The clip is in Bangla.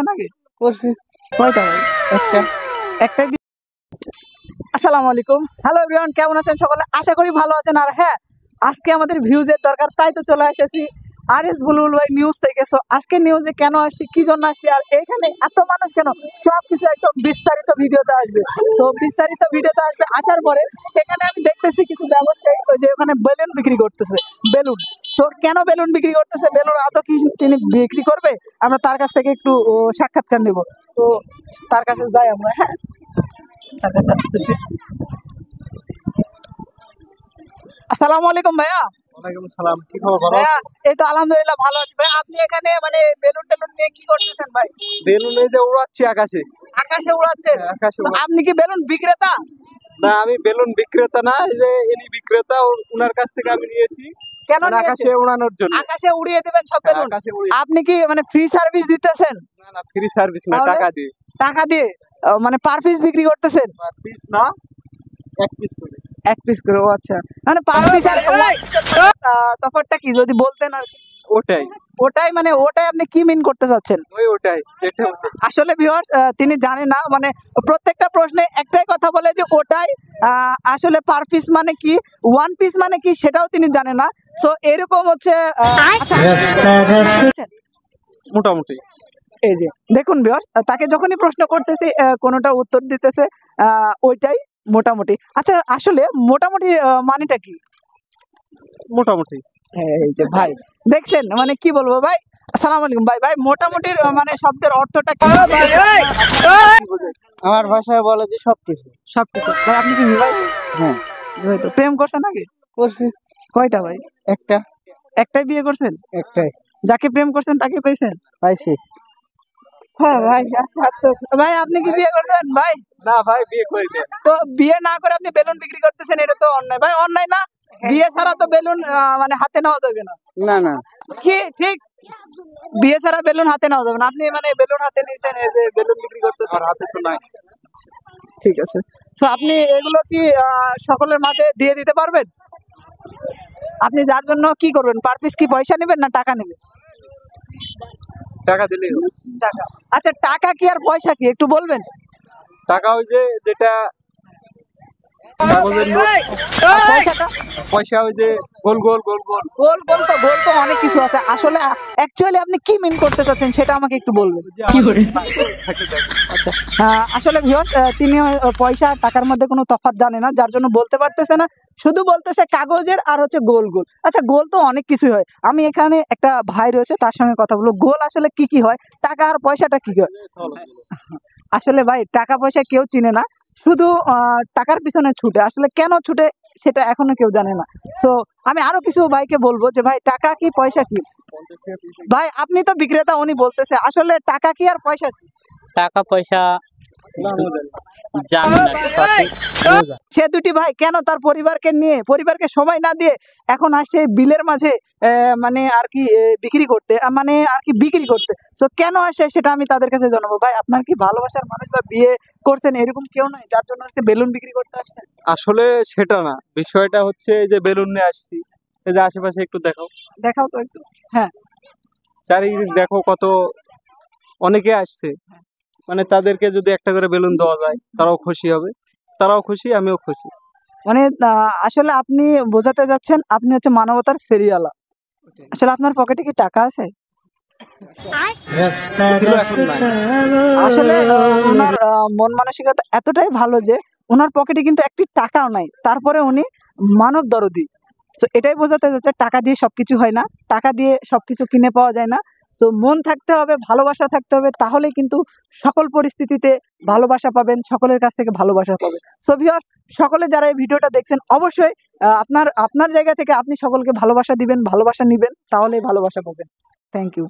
নাকি করছি কয়টা ভাই? একটা একটাই আসসালামু আলাইকুম, হ্যালো এভরিওয়ান, কেমন আছেন সকলে? আশা করি ভালো আছেন। আর হ্যাঁ, আজকে আমাদের ভিউজের দরকার, তাই তো চলে এসেছি আরএস বুলবুল ভাই নিউজ থেকে। সো আজকে নিউজে কেন আসছি, কি জন্য আসছি, আর এখানে এত মানুষ কেন, সবকিছু একদম বিস্তারিত ভিডিওতে আসবে। সো বিস্তারিত ভিডিওতে আসবে, আসার পরে এখানে আমি দেখতেছি কিছু ব্যবসায়ী ওই যে ওখানে বেলুন বিক্রি করতেছে, বেলুন। সো কেন বেলুন বিক্রি করতেছে, বেলুন আদৌ কি তিনি বিক্রি করবে, আমরা তার কাছ থেকে একটু সাক্ষাৎকার নেব। তো তার কাছে যাই আমরা, হ্যাঁ তার কাছে আসতেছি। আসসালামু আলাইকুম ভাইয়া। ওয়ালাইকুম সালাম, কি খবর? ভালো ভাইয়া এই তো আলহামদুলিল্লাহ ভালো আছি। ভাই আপনি এখানে মানে বেলুন টেলুন নিয়ে কি করতেছেন ভাই? বেলুন এই যে উড়াচ্ছি আকাশে। আকাশে উড়াচ্ছেন? আকাশে তো আপনি কি বেলুন বিক্রেতা? না, আমি বেলুন বিক্রেতা না, এই যে ইনি বিক্রেতা, উনার কাছ থেকে আমি নিয়েছি কেন আকাশে নিয়েছেন? উড়ানোর জন্য। আকাশে উড়িয়ে দেবেন সব বেলুন? আকাশে উড়িয়ে। আপনি কি মানে ফ্রি সার্ভিস দিতেছেন? না না, ফ্রি সার্ভিস না, তাহলে? টাকা দিয়ে। টাকা দিয়ে মানে পার পিস বিক্রি করতেছেন? পিস না, এক পিস করে। এক পিস করে? ও আচ্ছা, মানে পার পিস আর তফাৎটা কি যদি বলতেন আর কি। ওটাই ওটাই মানে ওটাই আপনি কি মিন করতে চাচ্ছেন? ওটাই যেটা আসলে ভিউয়ার্স তিনি জানেন না, মানে প্রত্যেকটা প্রশ্নে একটাই কথা বলে যে ওটাই, আসলে পার পিস মানে কি, ওয়ান পিস মানে কি সেটাও তিনি জানেন না। সো এরকম হচ্ছে আচ্ছা, মোটামুটি। এই যে দেখুন ভিউয়ার্স, তাকে যখনই প্রশ্ন করতেছি কোনোটা উত্তর দিতেছে ওইটাই মোটামুটি। আচ্ছা আসলে মোটামুটি মানেটা কি? মোটামুটি এই যে ভাই দেখছেন, মানে কি বলবো ভাই। আসসালামু আলাইকুম ভাই। ভাই মোটামুটির মানে শব্দের অর্থটা কি? আমার ভাষায় বলে যে সবকিছু। সবকিছু। ভাই আপনি কি বিবাহিত? হ্যাঁ বিবাহিত। প্রেম করছেন নাকি? করছি কয়টা ভাই? একটা একটাই বিয়ে করছেন? একটাই যাকে প্রেম করছেন তাকে পেয়েছেন? পাইছি। হ্যাঁ ভাই, আচ্ছা তো ভাই আপনি কি বিয়ে করছেন ভাই? না ভাই, বিয়ে করি না। তো বিয়ে না করে আপনি বেলুন বিক্রি করতেছেন, এটা তো অন্যায় ভাই, অন্যায় না? বিয়ে ছাড়া তো বেলুন মানে হাতে নেওয়া যাবে না। না না, কি ঠিক? বিয়ে ছাড়া বেলুন হাতে নেওয়া যাবে না, আপনি মানে বেলুন হাতে নিয়েছেন, এই যে বেলুন বিক্রি করতেছেন। আমার হাতে তো নাই। ঠিক আছে, তো আপনি এগুলো কি সকলের মাঝে দিয়ে দিতে পারবেন? আপনি যার জন্য কি করবেন, পার পিস কি পয়সা নেবেন না টাকা নেবেন? টাকা দিলেই হবে। টাকা। আচ্ছা টাকা কি আর পয়সা কি একটু বলবেন? টাকা ওই যে যেটা কাগজের নোট, আর পয়সাটা? পয়সা ওই যে গোল গোল গোল গোল। গোল তো অনেক কিছু আছে। আসলে অ্যাকচুয়ালি আপনি কি মিন করতে চাচ্ছেন সেটা আমাকে একটু বলবেন। কি করে? আচ্ছা আসলে ভিউয়ার্স তিনি পয়সা আর টাকার মধ্যে কোনো তফাৎ জানে না, যার জন্য বলতে পারতেছে না, শুধু বলতেছে কাগজের আর হচ্ছে গোল গোল। আচ্ছা গোল তো অনেক কিছুই হয়, আমি এখানে একটা ভাই রয়েছে তার সঙ্গে কথা বলবো। গোল আসলে কি কি হয়, টাকা আর পয়সাটা কি হয়? আসলে ভাই টাকা পয়সা কেউ চিনে না, শুধু টাকার পিছনে ছুটে। আসলে কেন ছুটে সেটা এখনো কেউ জানে না। সো আমি আরো কিছু ভাইকে বলবো যে ভাই টাকা কি পয়সা কি? ভাই আপনি তো বিক্রেতা, উনি বলতেছে আসলে টাকা কি আর পয়সা কি? টাকা পয়সা জানি না সঠিক। সে দুটি ভাই কেন তার পরিবারকে সময় না দিয়ে এখন আসছে বিলের মাঝে মানে আর কি বিক্রি করতে, মানে আর কি বিক্রি করতে। সো কেন আসে সেটা আমি তাদের কাছে জানাবো। ভাই আপনার কি ভালোবাসার মানুষ বা বিয়ে করছেন এরকম কেউ নাই যার জন্য আজকে বেলুন বিক্রি করতে আসছেন? আসলে সেটা না, বিষয়টা হচ্ছে যে বেলুন নিয়ে আসছি, এই যে আশেপাশে একটু দেখো, দেখাও তো একটু। হ্যাঁ চারিদিক দেখো, কত অনেকে আসছে, মানে তাদেরকে যদি একটা করে বেলুন দেওয়া যায় তারাও খুশি হবে, তারাও খুশি, আমিও খুশি। মানে আসলে আপনি বোঝাতে যাচ্ছেন আপনি হচ্ছে মানবতার ফেরিওয়ালা। আসলে আপনার পকেটে কি টাকা আছে? ছিল, এখন নাই। আসলে ওনার মন মানসিকতা এতটাই ভালো যে ওনার পকেটে কিন্তু একটি টাকাও নাই, তারপরে উনি মানব দরদি। তো এটাই বোঝাতে যাচ্ছে টাকা দিয়ে সবকিছু হয় না, টাকা দিয়ে সবকিছু কিনে পাওয়া যায় না। তো মন থাকতে হবে, ভালোবাসা থাকতে হবে, তাহলে কিন্তু সকল পরিস্থিতিতে ভালোবাসা পাবেন, সকলের কাছ থেকে ভালোবাসা পাবেন। সো ভিউয়ার্স সকলে যারা এই ভিডিওটা দেখছেন অবশ্যই আপনার আপনার জায়গা থেকে আপনি সকলকে ভালোবাসা দিবেন, ভালোবাসা নিবেন, তাহলেই ভালোবাসা পাবেন। Thank you.